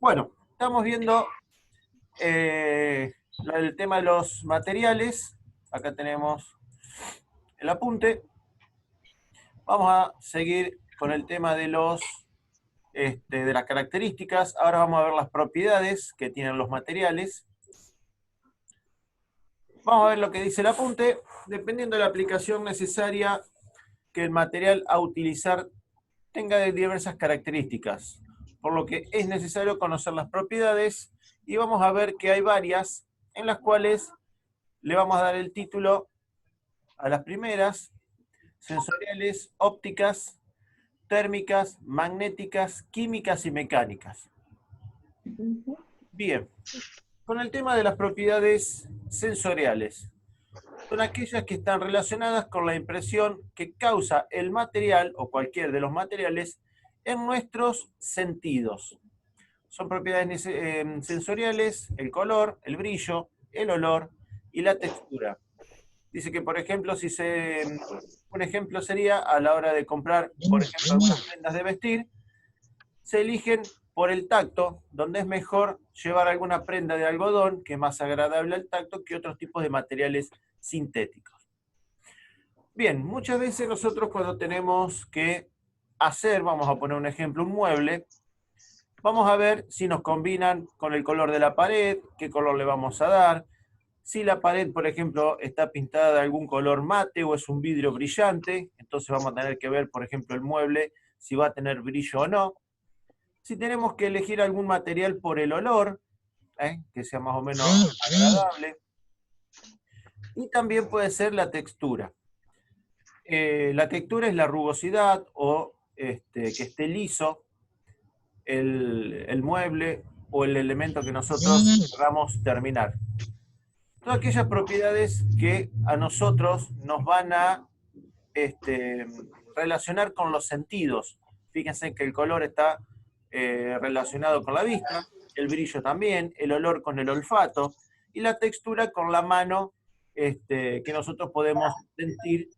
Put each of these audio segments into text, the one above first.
Bueno, estamos viendo el tema de los materiales. Acá tenemos el apunte. Vamos a seguir con el tema de de las características. Ahora vamos a ver las propiedades que tienen los materiales. Vamos a ver lo que dice el apunte. Dependiendo de la aplicación necesaria que el material a utilizar tenga de diversas características, por lo que es necesario conocer las propiedades y vamos a ver que hay varias en las cuales le vamos a dar el título a las primeras: sensoriales, ópticas, térmicas, magnéticas, químicas y mecánicas. Bien, con el tema de las propiedades sensoriales, son aquellas que están relacionadas con la impresión que causa el material o cualquier de los materiales en nuestros sentidos. Son propiedades sensoriales: el color, el brillo, el olor y la textura. Dice que, por ejemplo, un ejemplo sería a la hora de comprar, por ejemplo, algunas prendas de vestir, se eligen por el tacto, donde es mejor llevar alguna prenda de algodón, que es más agradable al tacto que otros tipos de materiales sintéticos. Bien, muchas veces nosotros cuando tenemos que hacer, vamos a poner un ejemplo, un mueble, vamos a ver si nos combinan con el color de la pared, qué color le vamos a dar. Si la pared, por ejemplo, está pintada de algún color mate o es un vidrio brillante, entonces vamos a tener que ver, por ejemplo, el mueble, si va a tener brillo o no. Si tenemos que elegir algún material por el olor, que sea más o menos agradable. Y también puede ser la textura. La textura es la rugosidad o que esté liso el mueble o el elemento que nosotros queramos terminar. Todas aquellas propiedades que a nosotros nos van a relacionar con los sentidos. Fíjense que el color está relacionado con la vista, el brillo también, el olor con el olfato y la textura con la mano, que nosotros podemos sentir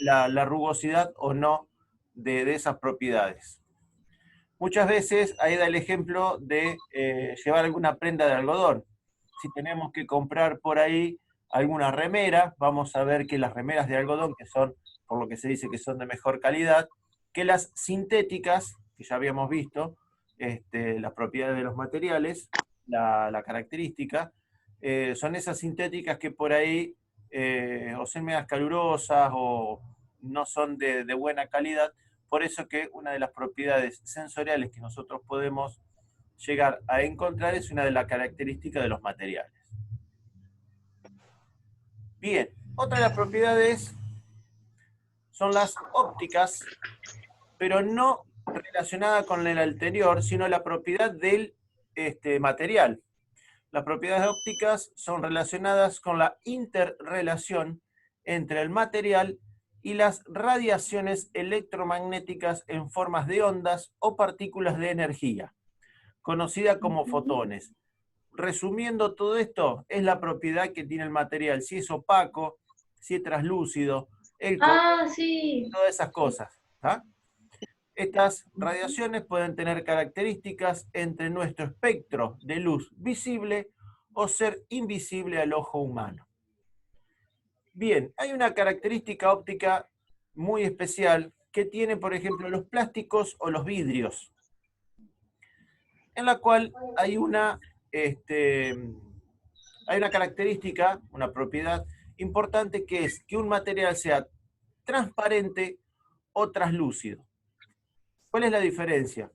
la rugosidad o no de esas propiedades. Muchas veces ahí da el ejemplo de llevar alguna prenda de algodón. Si tenemos que comprar por ahí alguna remera, vamos a ver que las remeras de algodón, que son, por lo que se dice que son de mejor calidad, que las sintéticas, que ya habíamos visto, las propiedades de los materiales, la característica, son esas sintéticas que por ahí o son medias calurosas o no son de buena calidad. Por eso que una de las propiedades sensoriales que nosotros podemos llegar a encontrar es una de las características de los materiales. Bien, otra de las propiedades son las ópticas, pero no relacionada con el anterior, sino la propiedad del material. Las propiedades ópticas son relacionadas con la interrelación entre el material y las radiaciones electromagnéticas en formas de ondas o partículas de energía, conocida como fotones. Resumiendo todo esto, es la propiedad que tiene el material, si es opaco, si es translúcido, el color, Sí. todas esas cosas. ¿Tá? Estas radiaciones pueden tener características entre nuestro espectro de luz visible o ser invisible al ojo humano. Bien, hay una característica óptica muy especial que tienen, por ejemplo, los plásticos o los vidrios, en la cual hay hay una característica, una propiedad importante, que es que un material sea transparente o translúcido. ¿Cuál es la diferencia?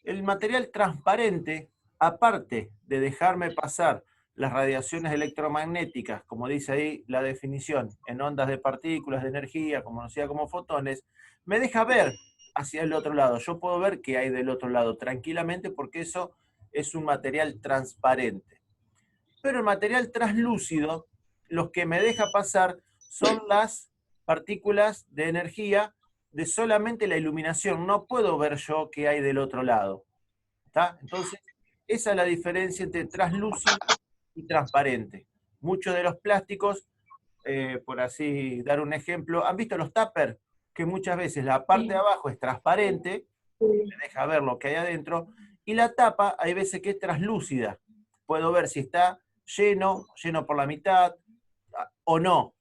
El material transparente, aparte de dejarme pasar las radiaciones electromagnéticas, como dice ahí la definición, en ondas de partículas de energía, conocida como fotones, me deja ver hacia el otro lado. Yo puedo ver qué hay del otro lado tranquilamente porque eso es un material transparente. Pero el material translúcido, los que me deja pasar son las partículas de energía de solamente la iluminación. No puedo ver yo qué hay del otro lado. ¿Tá? Entonces, esa es la diferencia entre translúcido y transparente. Muchos de los plásticos, por así dar un ejemplo, ¿han visto los tuppers? Que muchas veces la parte de abajo es transparente, me deja ver lo que hay adentro, Y la tapa hay veces que es translúcida. Puedo ver si está lleno por la mitad o no.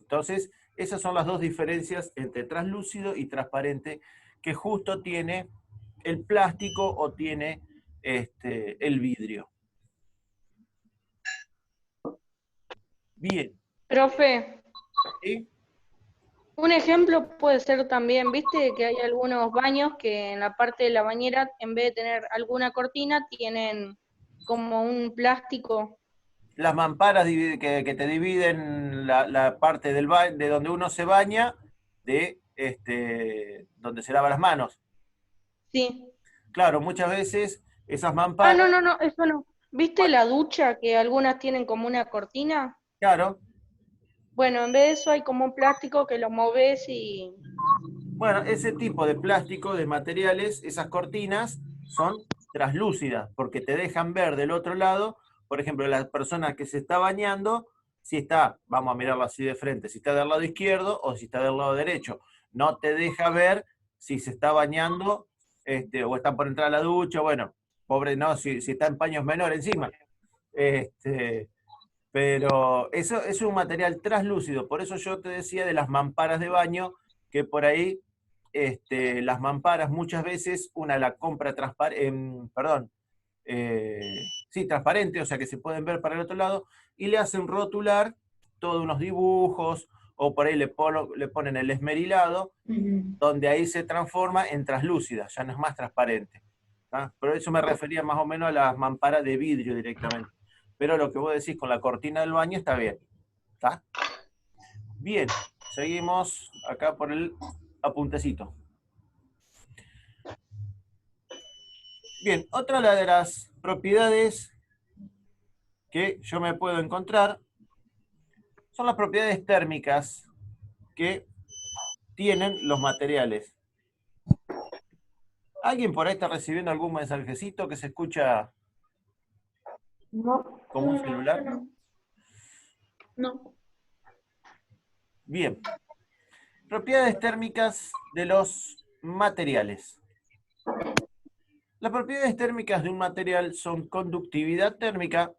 Entonces, esas son las dos diferencias entre translúcido y transparente que justo tiene el plástico o tiene el vidrio. Bien. Profe, ¿Sí? un ejemplo puede ser también, viste que hay algunos baños que en la parte de la bañera, en vez de tener alguna cortina, tienen como un plástico. Las mamparas que te dividen la parte de donde uno se baña de donde se lava las manos. Sí. Claro, muchas veces esas Ah, mamparas, no, no, no, eso no. ¿Viste bueno, la ducha que algunas tienen como una cortina? claro, Bueno, en vez de eso hay como un plástico que lo moves y... bueno, ese tipo de plástico, de materiales, esas cortinas son translúcidas porque te dejan ver del otro lado, por ejemplo, la persona que se está bañando, si está, vamos a mirarlo así de frente, si está del lado izquierdo o si está del lado derecho. No te deja ver si se está bañando o está por entrar a la ducha, bueno, pobre, no, si está en paños menores encima. Este, pero eso es un material translúcido, por eso yo te decía de las mamparas de baño, que por ahí las mamparas muchas veces una la compra perdón, sí, transparente, o sea que se pueden ver para el otro lado, y le hacen rotular todos unos dibujos, o por ahí le ponen el esmerilado, donde ahí se transforma en translúcida, ya no es más transparente. ¿Tá? Pero eso me refería más o menos a las mamparas de vidrio directamente. Pero lo que vos decís con la cortina del baño está bien. ¿Está? Bien, seguimos acá por el apuntecito. Bien, otra de las propiedades que yo me puedo encontrar son las propiedades térmicas que tienen los materiales. ¿Alguien por ahí está recibiendo algún mensajecito que se escucha No, como un celular? no. Bien, propiedades térmicas de los materiales. Las propiedades térmicas de un material son conductividad térmica,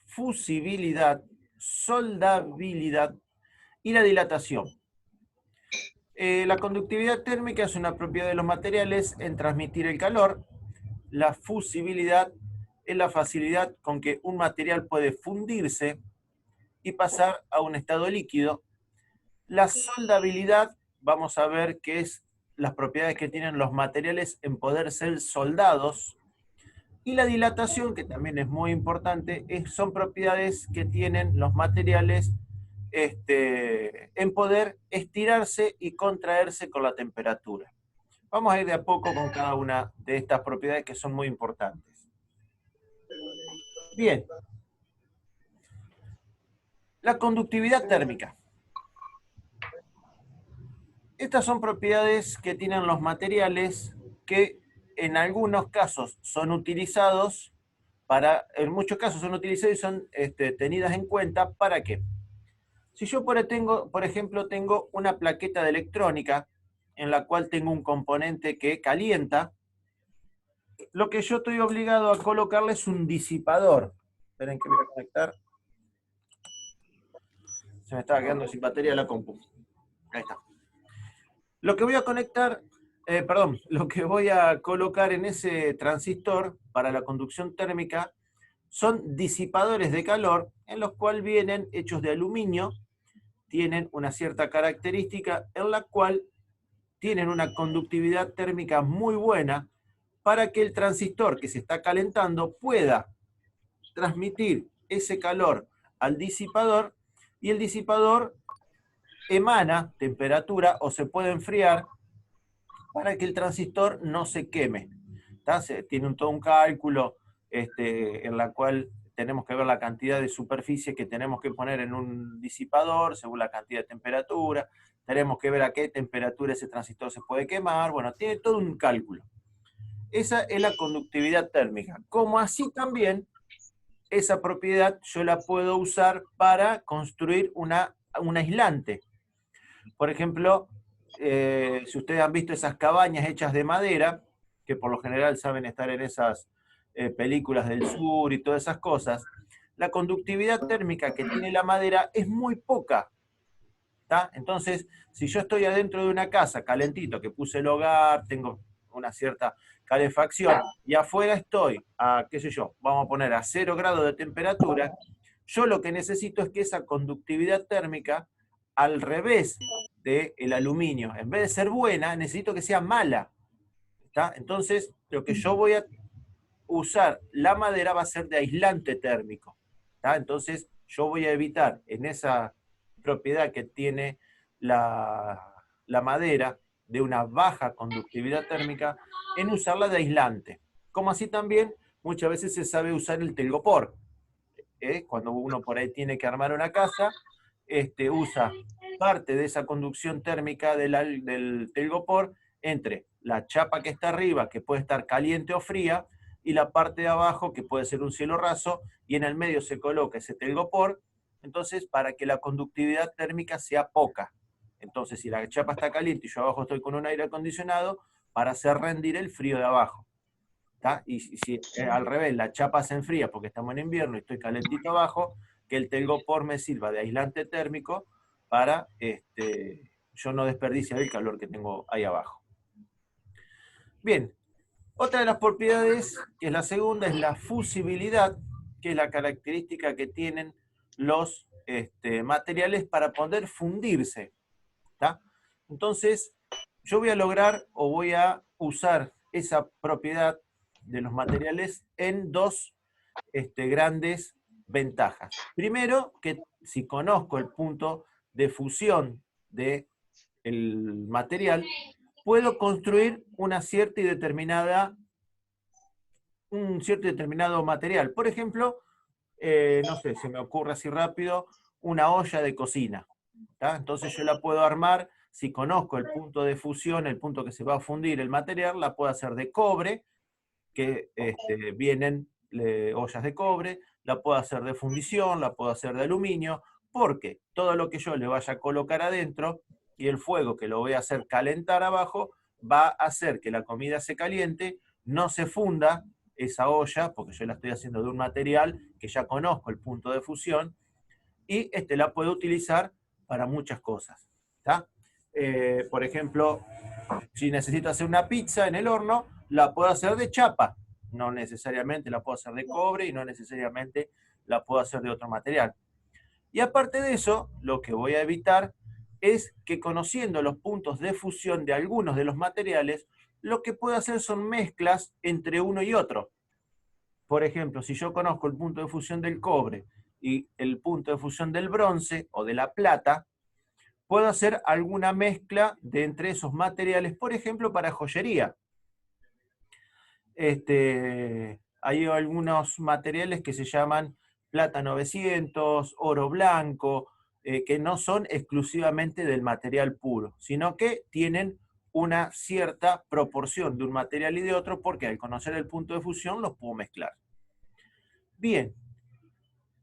fusibilidad, soldabilidad y la dilatación. La conductividad térmica es una propiedad de los materiales en transmitir el calor. La fusibilidad es la facilidad con que un material puede fundirse y pasar a un estado líquido. La soldabilidad, vamos a ver qué es las propiedades que tienen los materiales en poder ser soldados. Y la dilatación, que también es muy importante, son propiedades que tienen los materiales en poder estirarse y contraerse con la temperatura. Vamos a ir de a poco con cada una de estas propiedades que son muy importantes. Bien, la conductividad térmica. Estas son propiedades que tienen los materiales que en algunos casos son utilizados en muchos casos son utilizados y son tenidas en cuenta. ¿Para qué? Si yo por ejemplo, tengo una plaqueta de electrónica en la cual tengo un componente que calienta, lo que yo estoy obligado a colocarle es un disipador. Esperen que voy a conectar. Se me estaba quedando sin batería la compu. Ahí está. Lo que voy a conectar, lo que voy a colocar en ese transistor para la conducción térmica son disipadores de calor en los cuales vienen hechos de aluminio, tienen una cierta característica en la cual tienen una conductividad térmica muy buena para que el transistor que se está calentando pueda transmitir ese calor al disipador y el disipador emana temperatura o se puede enfriar para que el transistor no se queme. Tiene todo un cálculo en la cual tenemos que ver la cantidad de superficie que tenemos que poner en un disipador según la cantidad de temperatura, tenemos que ver a qué temperatura ese transistor se puede quemar, bueno, tiene todo un cálculo. Esa es la conductividad térmica. Como así también, esa propiedad yo la puedo usar para construir un aislante. Por ejemplo, si ustedes han visto esas cabañas hechas de madera, que por lo general saben estar en esas películas del sur y todas esas cosas, la conductividad térmica que tiene la madera es muy poca. ¿Tá? Entonces, si yo estoy adentro de una casa calentito, que puse el hogar, tengo una cierta calefacción, y afuera estoy a, qué sé yo, vamos a poner a 0 grados de temperatura, yo lo que necesito es que esa conductividad térmica, al revés del aluminio, en vez de ser buena, necesito que sea mala. ¿Tá? Entonces, lo que yo voy a usar, la madera va a ser de aislante térmico. ¿Tá? Entonces, yo voy a evitar en esa propiedad que tiene la madera de una baja conductividad térmica, en usarla de aislante. Como así también muchas veces se sabe usar el telgopor. Cuando uno por ahí tiene que armar una casa, usa parte de esa conducción térmica del telgopor entre la chapa que está arriba, que puede estar caliente o fría, y la parte de abajo, que puede ser un cielo raso, y en el medio se coloca ese telgopor, entonces para que la conductividad térmica sea poca. Entonces, si la chapa está caliente y yo abajo estoy con un aire acondicionado, para hacer rendir el frío de abajo. ¿Tá? Y si al revés, la chapa se enfría porque estamos en invierno y estoy calentito abajo, que el telgopor me sirva de aislante térmico para yo no desperdiciar el calor que tengo ahí abajo. Bien, otra de las propiedades, que es la segunda, es la fusibilidad, que es la característica que tienen los materiales para poder fundirse. ¿Tá? Entonces, yo voy a lograr o voy a usar esa propiedad de los materiales en dos grandes ventajas. Primero, que si conozco el punto de fusión del material, puedo construir una cierta y determinada, un cierto y determinado material. Por ejemplo, no sé, se me ocurre así rápido, una olla de cocina. ¿Tá? Entonces yo la puedo armar, si conozco el punto de fusión, el punto que se va a fundir el material, la puedo hacer de cobre, que vienen ollas de cobre, la puedo hacer de fundición, la puedo hacer de aluminio, porque todo lo que yo le vaya a colocar adentro y el fuego que lo voy a hacer calentar abajo, va a hacer que la comida se caliente, no se funda esa olla, porque yo la estoy haciendo de un material que ya conozco el punto de fusión, y la puedo utilizar para muchas cosas. ¿Tá? Por ejemplo, si necesito hacer una pizza en el horno, la puedo hacer de chapa. No necesariamente la puedo hacer de cobre y no necesariamente la puedo hacer de otro material. Y aparte de eso, lo que voy a evitar es que, conociendo los puntos de fusión de algunos de los materiales, lo que puedo hacer son mezclas entre uno y otro. Por ejemplo, si yo conozco el punto de fusión del cobre y el punto de fusión del bronce o de la plata, puedo hacer alguna mezcla de entre esos materiales, por ejemplo, para joyería. Hay algunos materiales que se llaman plata 900, oro blanco, que no son exclusivamente del material puro, sino que tienen una cierta proporción de un material y de otro, porque al conocer el punto de fusión los puedo mezclar. Bien,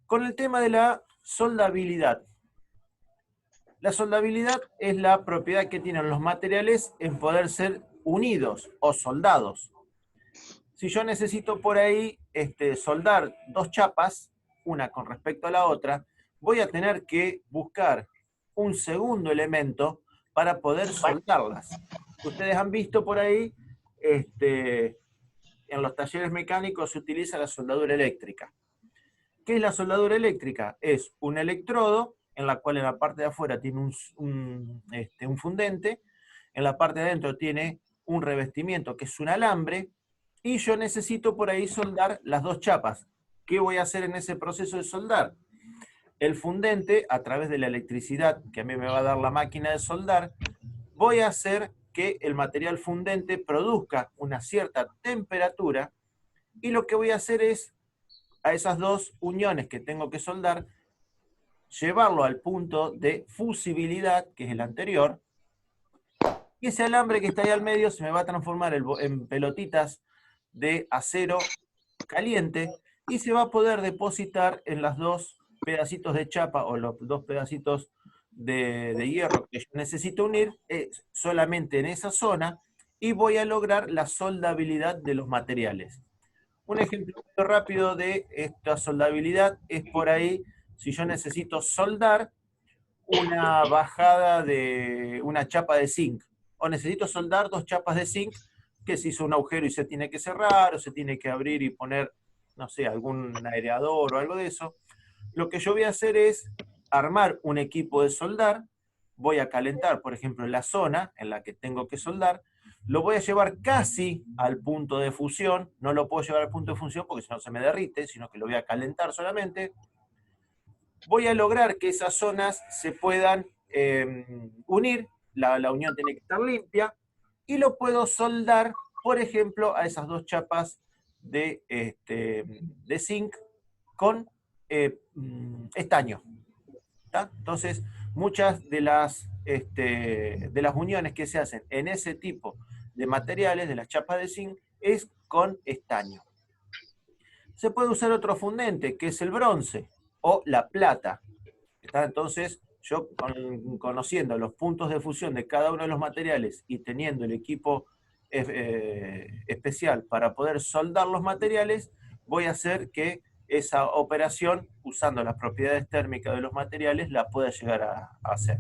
con el tema de la soldabilidad. La soldabilidad es la propiedad que tienen los materiales en poder ser unidos o soldados. Si yo necesito por ahí soldar dos chapas, una con respecto a la otra, voy a tener que buscar un segundo elemento para poder soldarlas. Ustedes han visto por ahí, en los talleres mecánicos se utiliza la soldadura eléctrica. ¿Qué es la soldadura eléctrica? Es un electrodo en la cual en la parte de afuera tiene un fundente, en la parte de adentro tiene un revestimiento que es un alambre, y yo necesito por ahí soldar las dos chapas. ¿Qué voy a hacer en ese proceso de soldar? El fundente, a través de la electricidad que a mí me va a dar la máquina de soldar, voy a hacer que el material fundente produzca una cierta temperatura, y lo que voy a hacer es, a esas dos uniones que tengo que soldar, llevarlo al punto de fusibilidad, que es el anterior, y ese alambre que está ahí al medio se me va a transformar en pelotitas de acero caliente, y se va a poder depositar en las dos pedacitos de chapa o los dos pedacitos de hierro que yo necesito unir, solamente en esa zona, y voy a lograr la soldabilidad de los materiales. Un ejemplo rápido de esta soldabilidad es por ahí, si yo necesito soldar una bajada de una chapa de zinc, o necesito soldar 2 chapas de zinc, que se hizo un agujero y se tiene que cerrar, o se tiene que abrir y poner, no sé, algún aireador o algo de eso. Lo que yo voy a hacer es armar un equipo de soldar, voy a calentar, por ejemplo, la zona en la que tengo que soldar, lo voy a llevar casi al punto de fusión, no lo puedo llevar al punto de fusión porque si no se me derrite, sino que lo voy a calentar solamente. Voy a lograr que esas zonas se puedan unir, la unión tiene que estar limpia, y lo puedo soldar, por ejemplo, a esas 2 chapas de zinc con estaño. ¿Tá? Entonces, muchas de las uniones que se hacen en ese tipo de materiales, de las chapas de zinc, es con estaño. Se puede usar otro fundente, que es el bronce o la plata. ¿Está? Entonces, yo conociendo los puntos de fusión de cada uno de los materiales y teniendo el equipo especial para poder soldar los materiales, voy a hacer que esa operación, usando las propiedades térmicas de los materiales, la pueda llegar a hacer.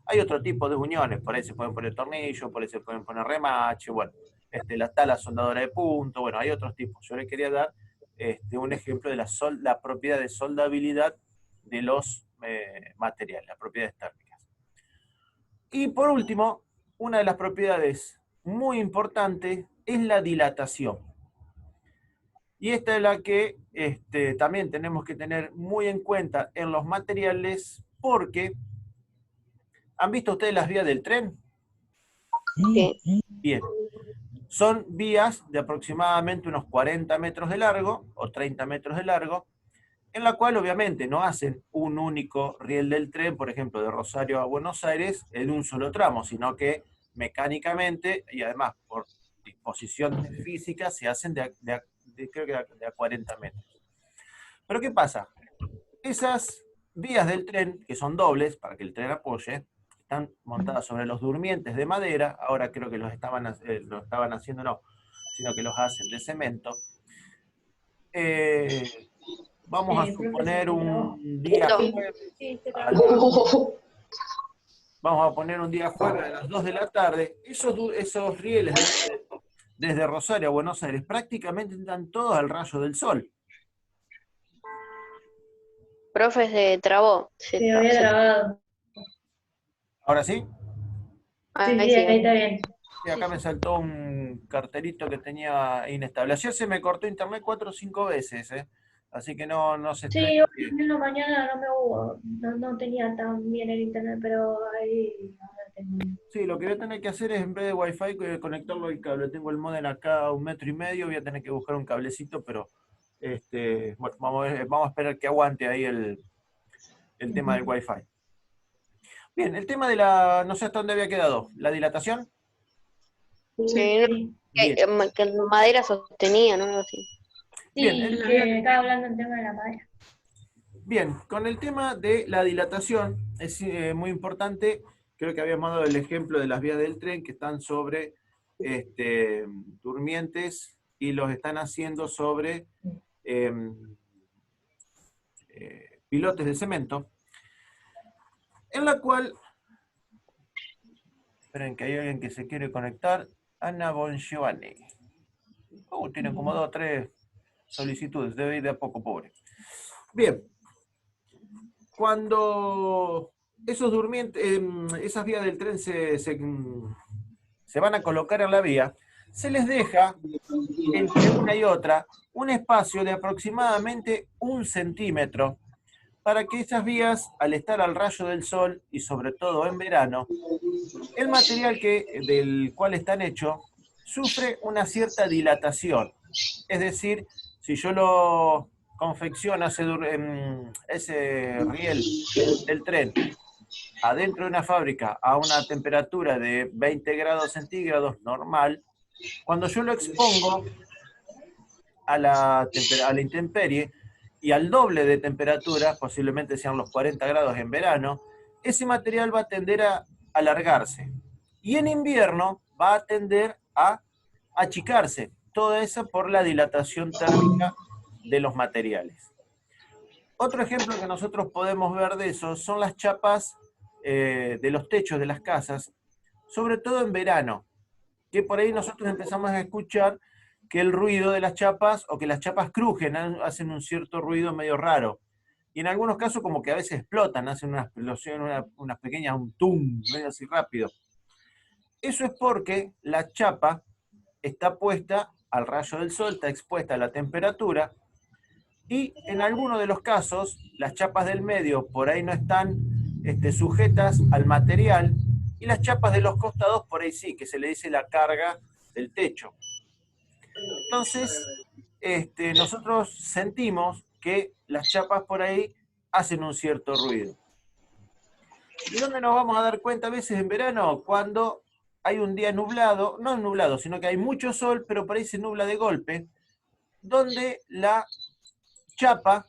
Hay otro tipo de uniones, por ahí se pueden poner tornillos, por ahí se pueden poner remache, bueno, la tala soldadora de punto, bueno, hay otros tipos. Yo le quería dar un ejemplo de la propiedad de soldabilidad de los materiales, las propiedades térmicas. Y por último, una de las propiedades muy importantes es la dilatación. Y esta es la que también tenemos que tener muy en cuenta en los materiales, porque ¿han visto ustedes las vías del tren? Sí. Bien. Son vías de aproximadamente unos 40 metros de largo o 30 metros de largo, en la cual obviamente no hacen un único riel del tren, por ejemplo, de Rosario a Buenos Aires, en un solo tramo, sino que mecánicamente y además por disposición física se hacen creo que de a 40 metros. Pero ¿qué pasa? Esas vías del tren, que son dobles, para que el tren apoye, están montadas sobre los durmientes de madera, ahora creo que lo estaban haciendo, no, sino que los hacen de cemento. Vamos a suponer un día vamos a poner un día jueves a las 2 de la tarde, esos rieles desde Rosario a Buenos Aires prácticamente están todos al rayo del sol. Profe, se trabó. Se había trabado. ¿Ahora sí? Sí, Ahí sí, sí. ahí está bien. Sí, acá me saltó un cartelito que tenía inestable. Ayer se me cortó internet 4 o 5 veces, así que no se Sí, estresa. hoy en la mañana no me hubo, no tenía tan bien el internet, pero ahí ahora tengo bien. Sí, lo que voy a tener que hacer es, en vez de Wi-Fi, conectarlo al cable. Tengo el módem acá a 1,5 metros, voy a tener que buscar un cablecito, pero bueno, vamos a esperar que aguante ahí el tema del Wi-Fi. Bien, el tema de no sé hasta dónde había quedado, la dilatación. Sí, Bien. que madera sostenía, ¿no? Algo así. Sí, Bien, que estaba hablando el tema de la madera. Bien, con el tema de la dilatación es muy importante, creo que habíamos dado el ejemplo de las vías del tren que están sobre durmientes y los están haciendo sobre pilotes de cemento, en la cual, esperen que hay alguien que se quiere conectar, Ana Bongiovanni. Tienen como 2 o 3 solicitudes, debe ir de a poco, pobre. Bien. Cuando esos durmientes, esas vías del tren se van a colocar en la vía, se les deja entre una y otra un espacio de aproximadamente 1 centímetro para que esas vías, al estar al rayo del sol y sobre todo en verano, el material del cual están hechos sufre una cierta dilatación. Es decir, si yo lo confecciono ese riel del tren adentro de una fábrica a una temperatura de 20 grados centígrados normal, cuando yo lo expongo a la intemperie y al doble de temperatura, posiblemente sean los 40 grados en verano, ese material va a tender a alargarse. Y en invierno va a tender a achicarse. Toda esa por la dilatación térmica de los materiales. Otro ejemplo que nosotros podemos ver de eso son las chapas de los techos de las casas, sobre todo en verano, que por ahí nosotros empezamos a escuchar que el ruido de las chapas, o que las chapas crujen, hacen un cierto ruido medio raro. Y en algunos casos como que a veces explotan, hacen una explosión, unas pequeñas, un tum, medio así rápido. Eso es porque la chapa está puesta al rayo del sol, está expuesta a la temperatura, y en algunos de los casos, las chapas del medio por ahí no están sujetas al material, y las chapas de los costados por ahí sí, que se le dice la carga del techo. Entonces, nosotros sentimos que las chapas por ahí hacen un cierto ruido. ¿Y dónde nos vamos a dar cuenta a veces en verano? Cuando hay un día nublado, no nublado, sino que hay mucho sol, pero por ahí se nubla de golpe, donde la chapa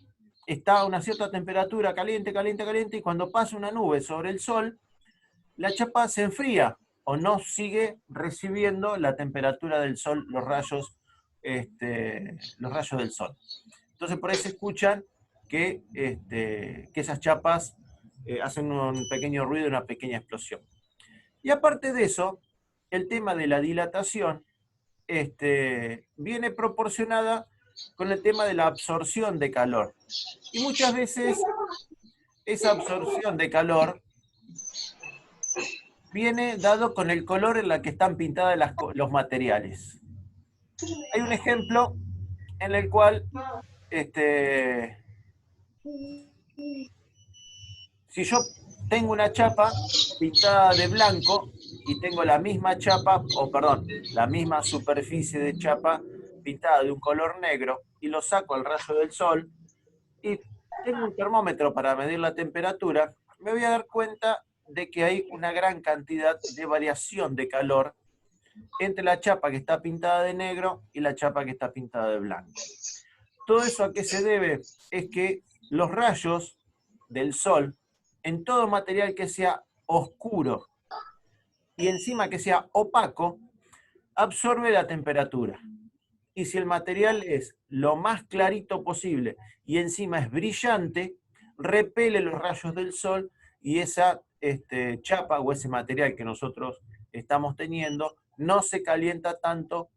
está a una cierta temperatura, caliente, caliente, caliente, y cuando pasa una nube sobre el sol, la chapa se enfría o no sigue recibiendo la temperatura del sol, los rayos del sol. Entonces por ahí se escuchan que esas chapas hacen un pequeño ruido, una pequeña explosión. Y aparte de eso, el tema de la dilatación viene proporcionada con el tema de la absorción de calor. Y muchas veces esa absorción de calor viene dado con el color en la que están pintadas los materiales. Hay un ejemplo en el cual si yo tengo una chapa pintada de blanco y tengo la misma chapa, la misma superficie de chapa pintada de un color negro, y lo saco al rayo del sol, y tengo un termómetro para medir la temperatura, me voy a dar cuenta de que hay una gran cantidad de variación de calor entre la chapa que está pintada de negro y la chapa que está pintada de blanco. ¿Todo eso a qué se debe? Es que los rayos del sol, en todo material que sea oscuro y encima que sea opaco, absorbe la temperatura. Y si el material es lo más clarito posible y encima es brillante, repele los rayos del sol, y esa chapa o ese material que nosotros estamos teniendo no se calienta tanto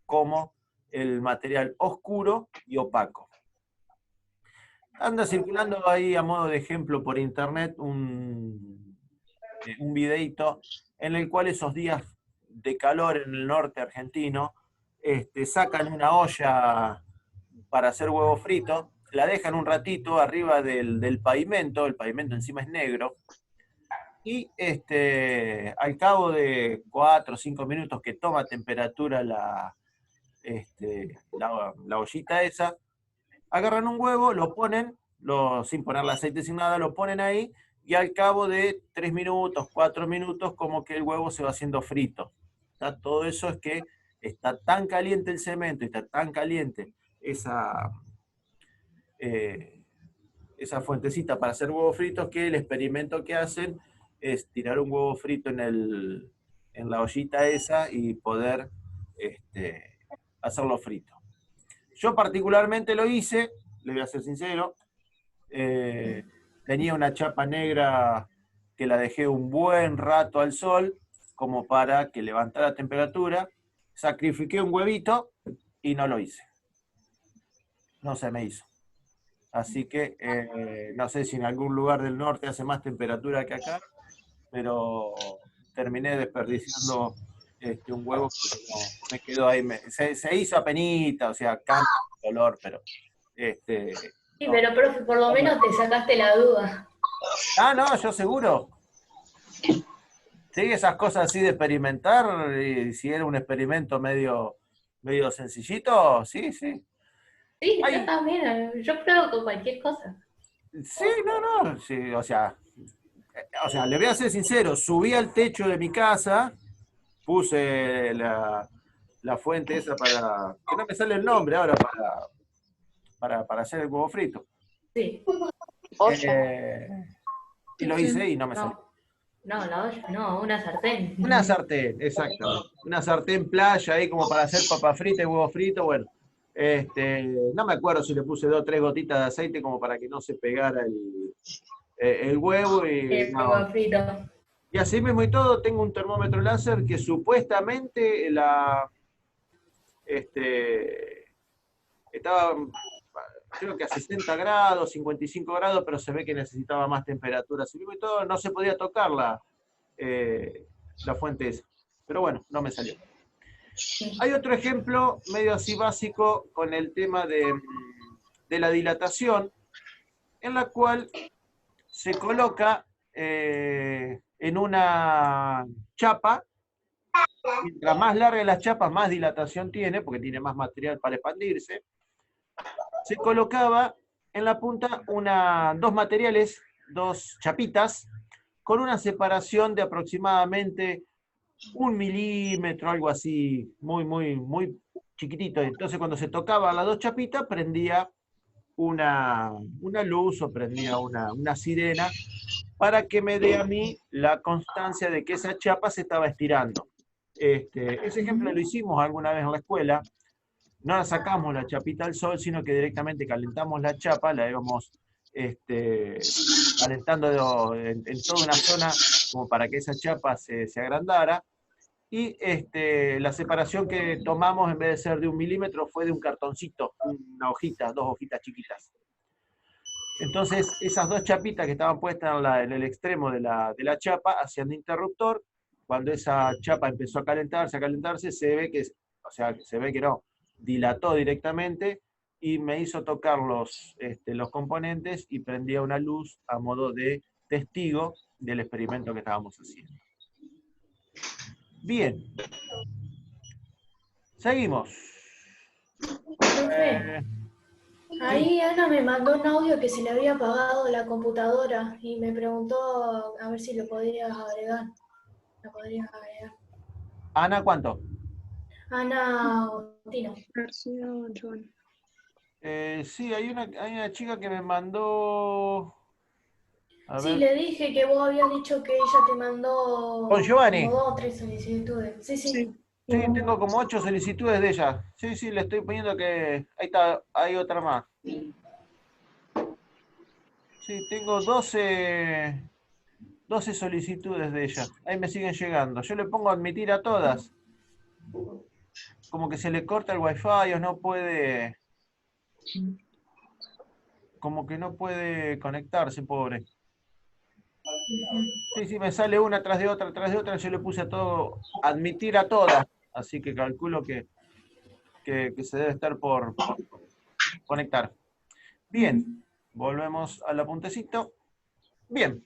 como el material oscuro y opaco. Anda circulando ahí a modo de ejemplo por internet un videíto en el cual esos días de calor en el norte argentino sacan una olla para hacer huevo frito, la dejan un ratito arriba del pavimento, el pavimento encima es negro, y al cabo de 4 o 5 minutos que toma temperatura la ollita esa, agarran un huevo, lo ponen, sin ponerle aceite, sin nada, lo ponen ahí, y al cabo de 3 minutos, 4 minutos, como que el huevo se va haciendo frito. Todo eso es que está tan caliente el cemento y está tan caliente esa fuentecita para hacer huevos fritos, que el experimento que hacen es tirar un huevo frito en la ollita esa y poder hacerlo frito. Yo particularmente lo hice, le voy a ser sincero, tenía una chapa negra que la dejé un buen rato al sol, como para que levantara la temperatura, sacrifiqué un huevito y no lo hice. No se me hizo. Así que no sé si en algún lugar del norte hace más temperatura que acá, pero terminé desperdiciando un huevo que no, me quedó ahí. Se hizo apenita, o sea, cambia el color, pero... Sí, pero profe, por lo menos te sacaste la duda. Ah, no, yo seguro. Sí, esas cosas así de experimentar, y si era un experimento medio sencillito, sí, sí. Sí, Ay, yo también, yo pruebo con cualquier cosa. sí, no, sí, o sea, le voy a ser sincero, subí al techo de mi casa, puse la fuente esa para, que no me sale el nombre ahora, para hacer el huevo frito. Sí. Olla. Y lo hice y no me salió. No, la olla, no, una sartén. Una sartén, exactamente. Una sartén playa ahí como para hacer papa frita y huevo frito, bueno. No me acuerdo si le puse 2 o 3 gotitas de aceite como para que no se pegara el huevo y El no. huevo frito. Y así mismo y todo, tengo un termómetro láser que supuestamente este, estaba, creo que a 60 grados, 55 grados, pero se ve que necesitaba más temperatura. Así mismo y todo, no se podía tocar la fuente esa. Pero bueno, no me salió. Hay otro ejemplo medio así básico con el tema de la dilatación, en la cual se coloca en una chapa. Mientras más larga la chapa, más dilatación tiene, porque tiene más material para expandirse. Se colocaba en la punta dos materiales, 2 chapitas, con una separación de aproximadamente 1 milímetro, algo así, muy chiquitito. Entonces cuando se tocaban las 2 chapitas, prendía una luz o prendía una sirena para que me dé a mí la constancia de que esa chapa se estaba estirando. Ese ejemplo lo hicimos alguna vez en la escuela. No la sacamos la chapita al sol, sino que directamente calentamos la chapa, la íbamos calentando en toda una zona como para que esa chapa se agrandara. Y la separación que tomamos, en vez de ser de 1 milímetro, fue de un cartoncito, una hojita, 2 hojitas chiquitas. Entonces, esas 2 chapitas que estaban puestas en el extremo de la chapa hacían de interruptor. Cuando esa chapa empezó a calentarse, se ve que no, dilató directamente y me hizo tocar los componentes y prendía una luz a modo de testigo del experimento que estábamos haciendo. Bien. Seguimos. Profe, ahí Ana me mandó un audio que se le había apagado la computadora y me preguntó a ver si lo podías agregar. ¿Lo podrías agregar? Ana, ¿cuánto? Ana Tino. Sí, hay una chica que me mandó. A Sí, ver. le dije que vos habías dicho que ella te mandó Con Giovanni. como 2 o 3 solicitudes. Sí, sí. Sí, tengo como 8 solicitudes de ella. Sí, le estoy poniendo que. Ahí está, hay otra más. Sí, tengo 12 solicitudes de ella. Ahí me siguen llegando. Yo le pongo admitir a todas. Como que se le corta el wifi o no puede. Como que no puede conectarse, pobre. Sí, me sale una tras de otra. Yo le puse a todo, admitir a todas. Así que calculo que se debe estar por conectar. Bien, volvemos al apuntecito. Bien,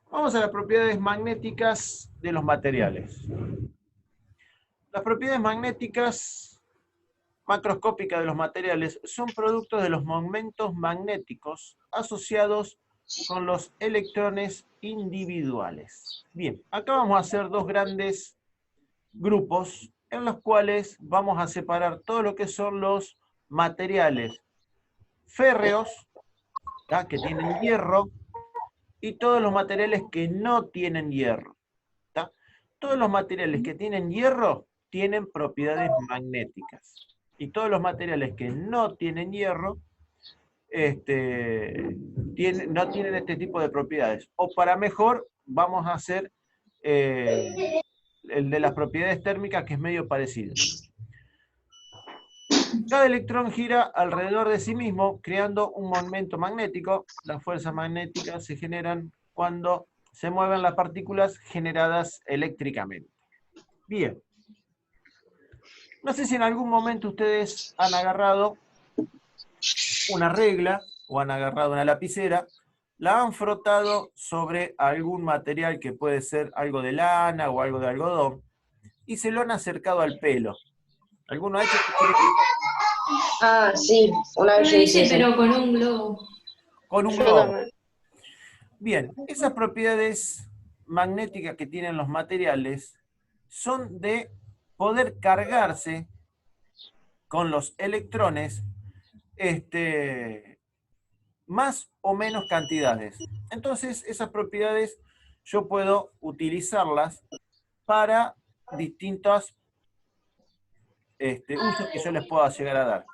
vamos a las propiedades magnéticas de los materiales. Las propiedades magnéticas macroscópicas de los materiales son productos de los momentos magnéticos asociados con los electrones individuales. Bien, acá vamos a hacer 2 grandes grupos en los cuales vamos a separar todo lo que son los materiales férreos, ¿tá? Que tienen hierro, y todos los materiales que no tienen hierro. ¿Tá? Todos los materiales que tienen hierro tienen propiedades magnéticas. Y todos los materiales que no tienen hierro no tienen este tipo de propiedades. O para mejor, vamos a hacer el de las propiedades térmicas, que es medio parecido. Cada electrón gira alrededor de sí mismo, creando un momento magnético. Las fuerzas magnéticas se generan cuando se mueven las partículas generadas eléctricamente. Bien. No sé si en algún momento ustedes han agarrado una regla o han agarrado una lapicera, la han frotado sobre algún material que puede ser algo de lana o algo de algodón y se lo han acercado al pelo. ¿Alguno ha hecho? Ah, sí, una vez Lo yo hice, hice eso. pero con un globo. Con un Yo globo. también. Bien, esas propiedades magnéticas que tienen los materiales son de poder cargarse con los electrones más o menos cantidades. Entonces, esas propiedades yo puedo utilizarlas para distintos usos que yo les pueda llegar a dar.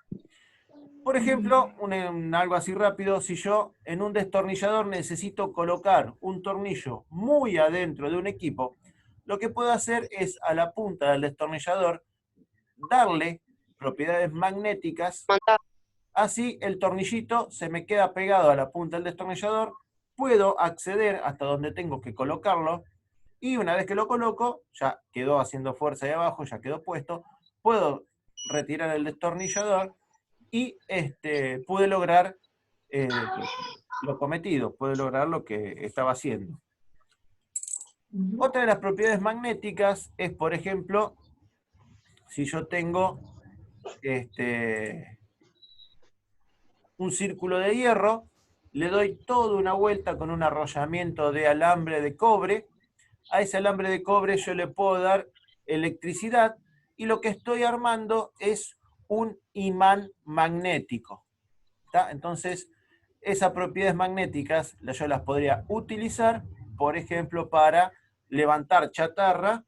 Por ejemplo, algo así rápido, si yo en un destornillador necesito colocar un tornillo muy adentro de un equipo, lo que puedo hacer es a la punta del destornillador darle propiedades magnéticas, así el tornillito se me queda pegado a la punta del destornillador, puedo acceder hasta donde tengo que colocarlo, y una vez que lo coloco, ya quedó haciendo fuerza ahí abajo, ya quedó puesto, puedo retirar el destornillador y pude lograr lo cometido, pude lograr lo que estaba haciendo. Otra de las propiedades magnéticas es, por ejemplo, si yo tengo un círculo de hierro, le doy toda una vuelta con un arrollamiento de alambre de cobre, a ese alambre de cobre yo le puedo dar electricidad, y lo que estoy armando es un imán magnético. ¿Tá? Entonces, esas propiedades magnéticas yo las podría utilizar, por ejemplo, para levantar chatarra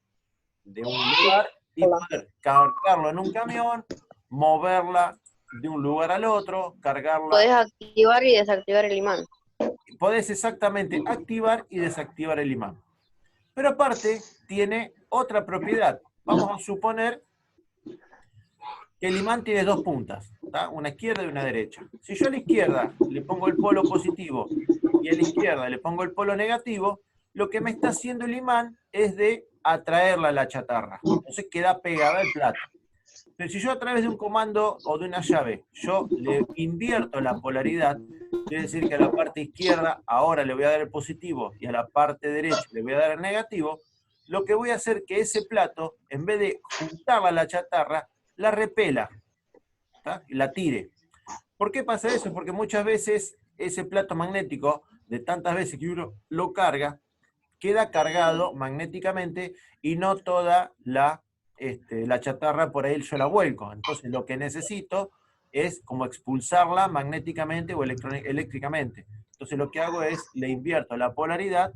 de un lugar y poder cargarlo en un camión, moverla de un lugar al otro, cargarla. Podés activar y desactivar el imán. Podés exactamente activar y desactivar el imán. Pero aparte, tiene otra propiedad. Vamos a suponer que el imán tiene dos puntas, ¿tá? Una izquierda y una derecha. Si yo a la izquierda le pongo el polo positivo y a la izquierda le pongo el polo negativo, lo que me está haciendo el imán es de atraerla a la chatarra. Entonces queda pegada al plato. Pero si yo a través de un comando o de una llave, yo le invierto la polaridad, quiere decir que a la parte izquierda ahora le voy a dar el positivo y a la parte derecha le voy a dar el negativo, lo que voy a hacer es que ese plato, en vez de juntarla a la chatarra, la repela, ¿tá? Y la tire. ¿Por qué pasa eso? Porque muchas veces ese plato magnético, de tantas veces que uno lo carga, queda cargado magnéticamente y no toda la chatarra por ahí yo la vuelco. Entonces lo que necesito es como expulsarla magnéticamente o eléctricamente. Entonces lo que hago es le invierto la polaridad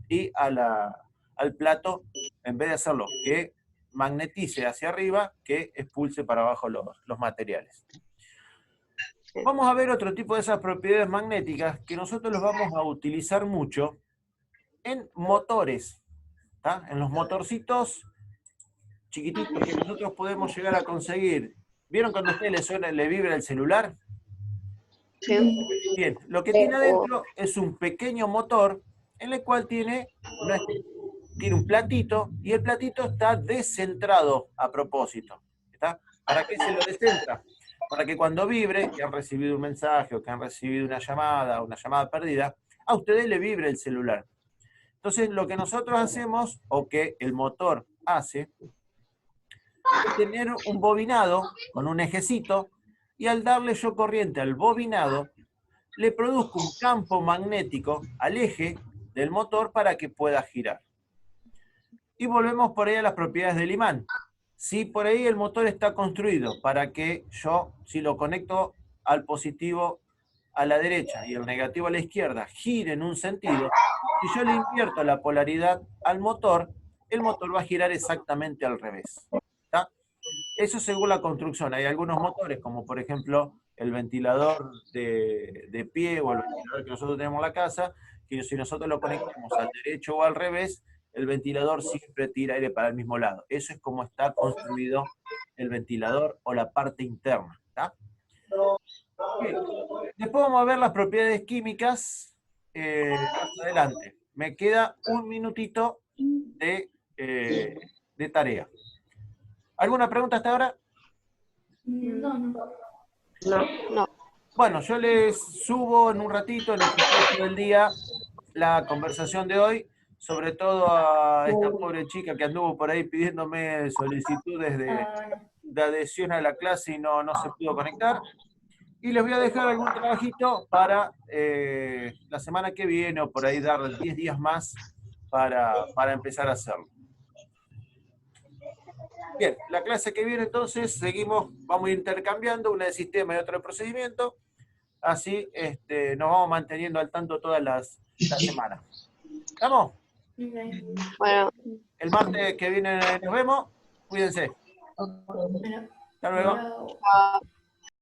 y al plato, en vez de hacerlo que magnetice hacia arriba, que expulse para abajo los materiales. Vamos a ver otro tipo de esas propiedades magnéticas que nosotros los vamos a utilizar mucho en motores, ¿tá? En los motorcitos chiquititos que nosotros podemos llegar a conseguir. ¿Vieron cuando a usted le vibra el celular? Sí. Bien, lo que tiene adentro es un pequeño motor en el cual tiene un platito, y el platito está descentrado a propósito. ¿Está? ¿Para qué se lo descentra? Para que cuando vibre, que han recibido un mensaje o que han recibido una llamada perdida, a ustedes le vibre el celular. Entonces, lo que nosotros hacemos, o que el motor hace, es tener un bobinado con un ejecito, y al darle yo corriente al bobinado, le produzco un campo magnético al eje del motor para que pueda girar. Y volvemos por ahí a las propiedades del imán. Si por ahí el motor está construido para que yo, si lo conecto al positivo a la derecha y el negativo a la izquierda, gire en un sentido, si yo le invierto la polaridad al motor, el motor va a girar exactamente al revés. ¿Tá? Eso según la construcción. Hay algunos motores, como por ejemplo el ventilador de pie o el ventilador que nosotros tenemos en la casa, que si nosotros lo conectamos al derecho o al revés, el ventilador siempre tira aire para el mismo lado. Eso es como está construido el ventilador o la parte interna. ¿Tá? Bien. Después vamos a ver las propiedades químicas más adelante. Me queda un minutito de tarea. ¿Alguna pregunta hasta ahora? No. Bueno, yo les subo en un ratito, en el transcurso del día, la conversación de hoy, sobre todo a esta pobre chica que anduvo por ahí pidiéndome solicitudes de adhesión a la clase y no se pudo conectar. Y les voy a dejar algún trabajito para la semana que viene, o por ahí dar 10 días más para empezar a hacerlo. Bien, la clase que viene entonces seguimos, vamos intercambiando una de sistema y otra de procedimiento, así nos vamos manteniendo al tanto todas las semanas. ¿Estamos? Ok. Bueno. El martes que viene nos vemos. Cuídense. Bueno, Hasta luego. chao. Chao.